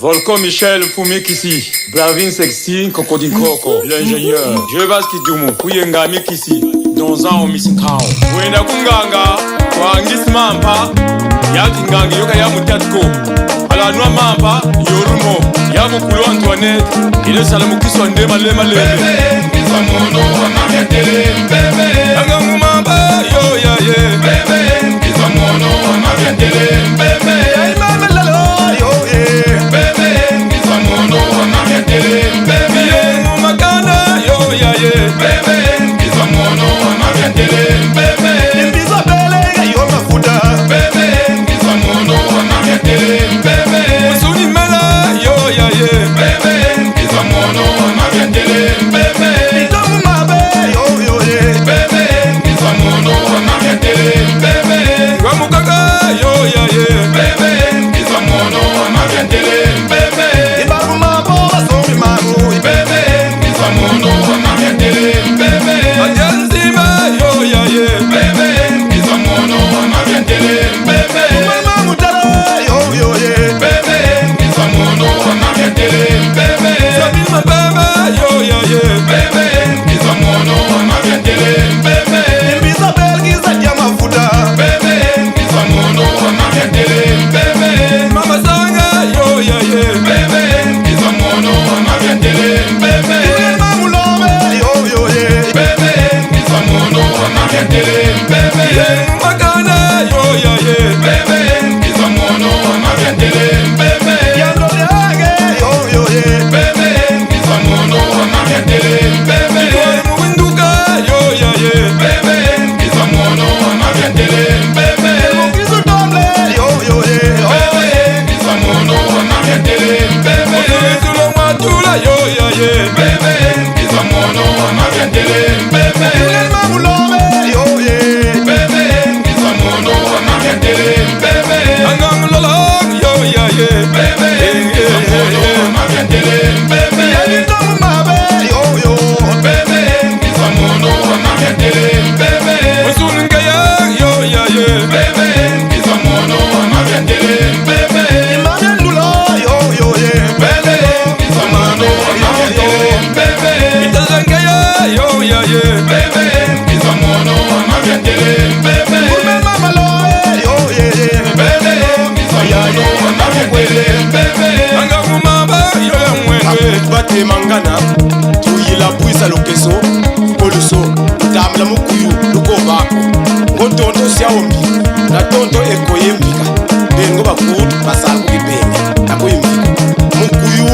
Volcan Michel Fumikisi, Blavin Sexy, Cocodine Coco, l'ingénieur. Je vais skidumu, Kuyenga Mikisi, dans un omisikao. Wenda kunganga, wangis mampa, yakingangi yoka ya mutatko. Ala noa mampa, yorumo, yamu kulo Antoinette, ile salamu kiswa ndema lema leme. Bebe, kiswa mono, wamamia tele, bebe. Angangu mampa, yo ya ye. Bebe, kiswa mono, wamamia tele, bebe. Ay mama lalo, yo ye. Bebe, kiswa mono, wamamia tele, bebe. Yengu makana, yo ya ye. Bebe, kiswa mono, wamamia tele, bebe. Nimbiza bele, yo mafuta. Bebe, kiswa mono, wamamia tele, bebe. Musuni mela, yo ya ye. Bebe, kiswa mono, wamamia tele, bebe. Itamu mabe, yo yo ye. Bebe, kiswa mono, wamamia tele, bebe. Wamukaka, yo ya ye. Bebe, kiswa mono, wamamia tele, bebe. Ibagu mabo, asomi magu. Bebe, kiswa mono, wamamia tele, bebe. Ajanzima, yo ya ye. Bebe, kiswa mono, wamamia tele, bebe. Mama mutala, yo yo ye. Bebe, kiswa mono, wamamia tele, bebe. Sabima baba, yo ya ye. Bebe, kiswa mono, wamamia tele, bebe. Nimbiza belgiza ya mafuta. Bebe, kiswa mono, wamamia tele, bebe. Mama sanga, yo ya ye. Bebe, kiswa mono, wamamia tele, bebe. Mama lobe, yo yo ye. Bebe, kiswa mono, wamamia tele, bebe. Yengu makana, yo ya ye. Bebe, kiswa mono, wamamia tele, bebe. Yando yage, yo yo ye. Bebe, kiswa mono, wamamia tele, bebe. Yengu winduka, yo ya ye. Bebe, kiswa mono, wamamia tele, bebe. Mukizu doble, yo yo ye. Bebe, kiswa mono, wamamia tele, bebe. Mukizu matula, yo ya ye. Bebe, kiswa mono, wamamia tele, bebe. Mama lobe, yo ye. Bebe, kiswa mono, wamamia tele, bebe. Angang lolong, yo ya ye. Bebe, kiswa mono, wamamia tele, bebe. Yagitamu mabe, yo yo. Bebe, kiswa mono, wamamia tele, bebe. Musunga ya, yo ya ye. Bebe, kiswa mono, wamamia tele, bebe. Imane ndulo, yo yo ye. Bebe, kiswa mono, wamamia tele, bebe. Itazanga ya, yo ya ye. Bebe, kiswa mono, wamamia tele, bebe. Ume mama lobe, yo ye. Bebe, kiswa mono, wamamia tele, bebe. Angang mama, yo ya mwende. Bate mangana tuyila puisa lokeso poloso tamla mukuyu luko bako ngotonto siawombi na tonto eko yembika bengo bakutu basaku kipenya nako yembika mukuyu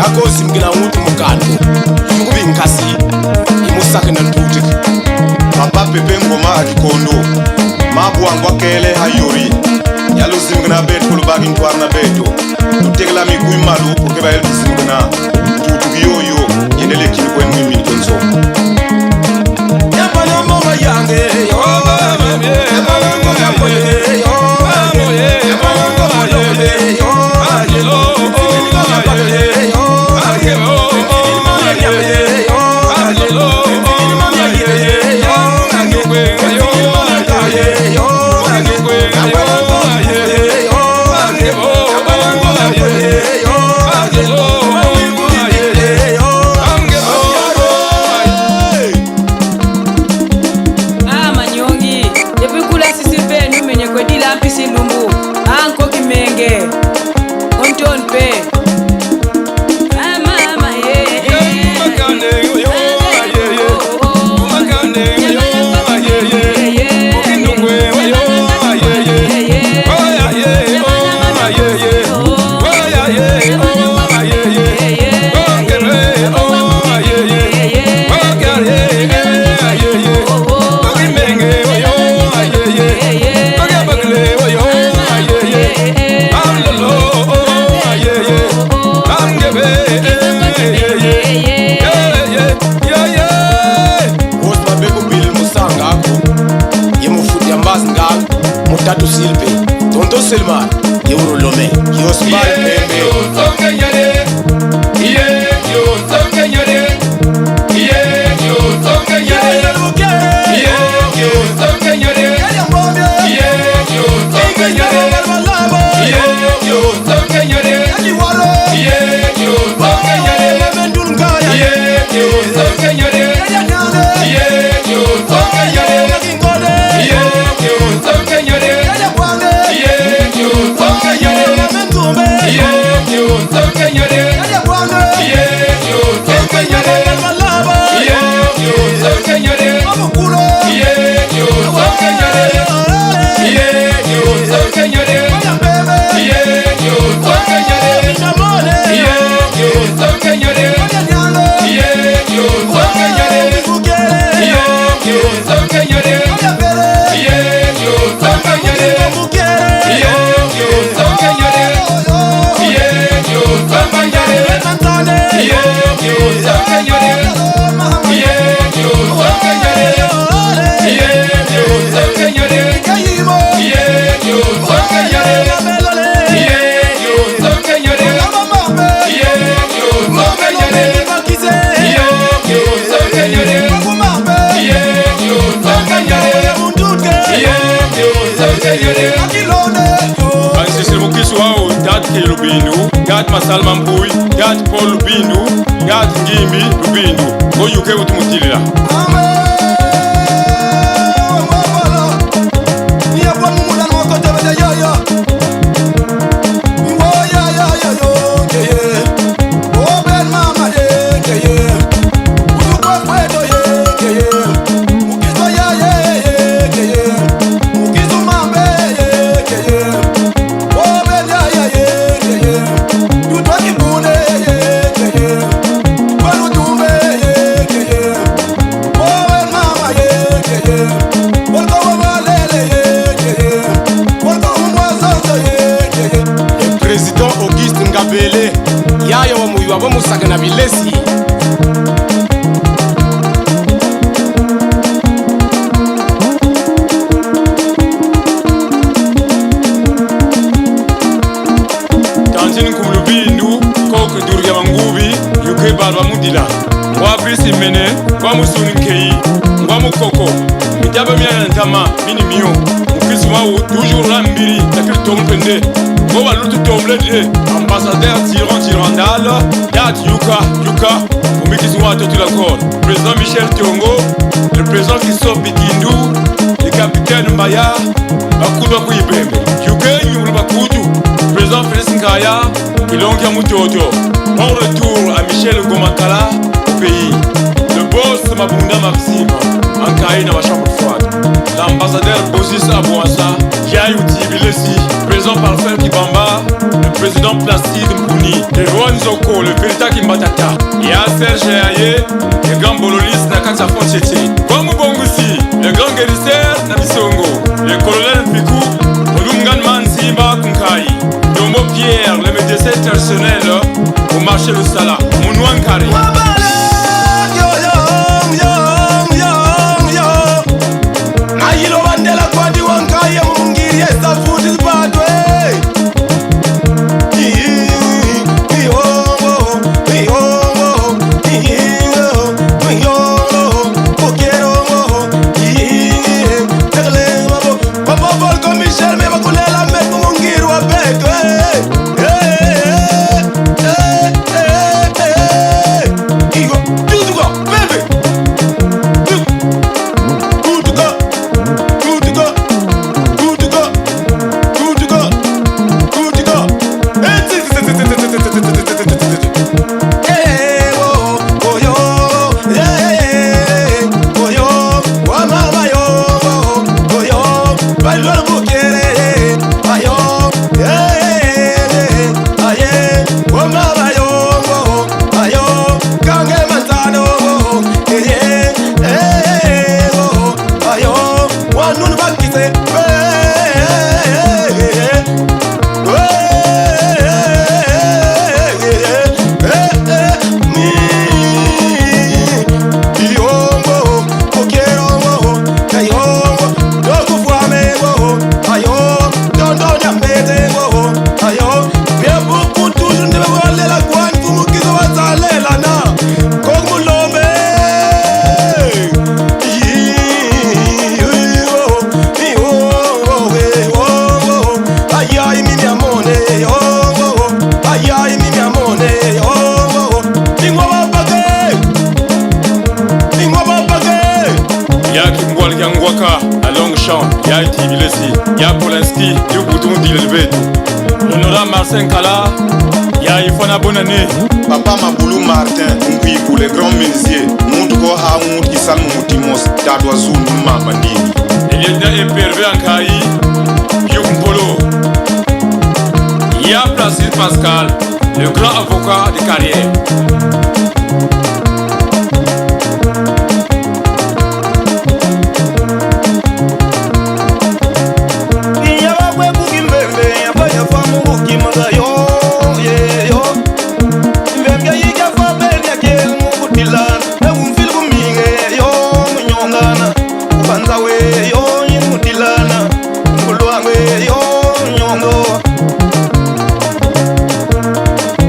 ako simgila ngutu mukando yukubi nkasi imusaka na ntutik papa pepe ngoma akikondo mabu wangu akele hayori yalo simgina bet kulu bagi ntwar na beto tutegla mi kuy malu pour que bayel simgina tutuk yoyo yenele kin ko en min tonso ya bana mama yange yo mama ya bana mama yange yo mama ya bana mama yange yo agelo Yo Ke Lubindu, Gat Masal Mamboui, Gat Paul Lubindu, Gat Ngimbi Lubindu. Go yuke utumutila. Yaya wa muyu wa musaga na bilesi. Tantini kumlubindu koke durga mangubi yuke barba mudila. Wa brisi mene, wa musuni nkei, wa mukoko. Mitaba miya ntama mini miyo. Mukisuma wu toujours rambiri takir tompende. Go va l'autre tomber ambassadeur Tirandal, Dad Yuka, pour qui sont à tout l'accord. Président Michel Tiongo, le président Christophe Bikindou, le capitaine Mbaya, Akuba Kouibembe, Yuka Yulubakutu, président Félix Nkaya, Ilonga Mutoto. Bon retour à Michel Gomakala au pays. Le boss Mabunda Maxime, Ankaï dans ma chambre froide. L'ambassadeur Bosis Abouassa, Yayouti Bilesi, président Parfait Kibamba, le président Placide Mpouni, le roi Nzoko, le Vérita Kimbatata, Yasser Cheaye, le grand Bololis Nakata Fonchete, Kwamu Bongusi, le grand guérisseur Nabisongo, le colonel Fikou, Olungan Mansiba Kunkai, Domo Pierre, le médecin traditionnel au marché de Sala, Mounouan Kari. Ya Tibilesi, ya Polanski, ya Bouton Dilelbeto. L'honorable Marcin Kala, ya Ifona Bonane. Papa Maboulou Martin, pour les grands menuisiers, montre quoi à un qui s'alme Moutimos, Tadwa Zundu Mamandini. Le lieutenant Épervé Ankaï, Yukumpolo. Ya Placide Pascal, le grand avocat de carrière.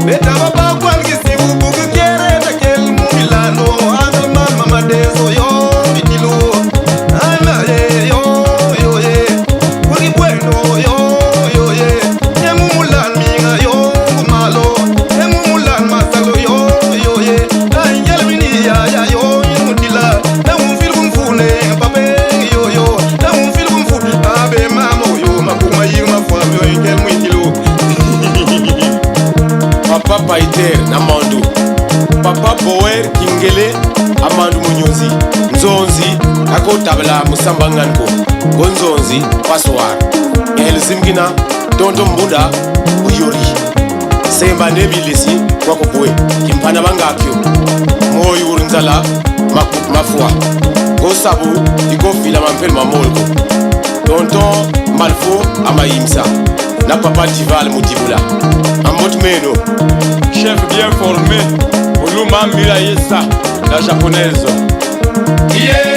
Beta baba kwa ngisi ubugu kere papa Paiter na Mandu, papa Boer Kingele Amandu Munyozi, Nzonzi ako tabla Musambanganko, Gonzonzi Paswar, Elzimgina Tonto Mbuda Uyori, Semba Nebilisi Kwakopwe, Kimpana Bangakyo, Moy Urunzala Mafua, Gosabu Igofila Mampel Mamolko, Tonton Malfo Amaimsa, na papa Dival Moutibula, Amot Meno, Chef bien formé, Uluma Mila Yesa, la japonaise. Yeah.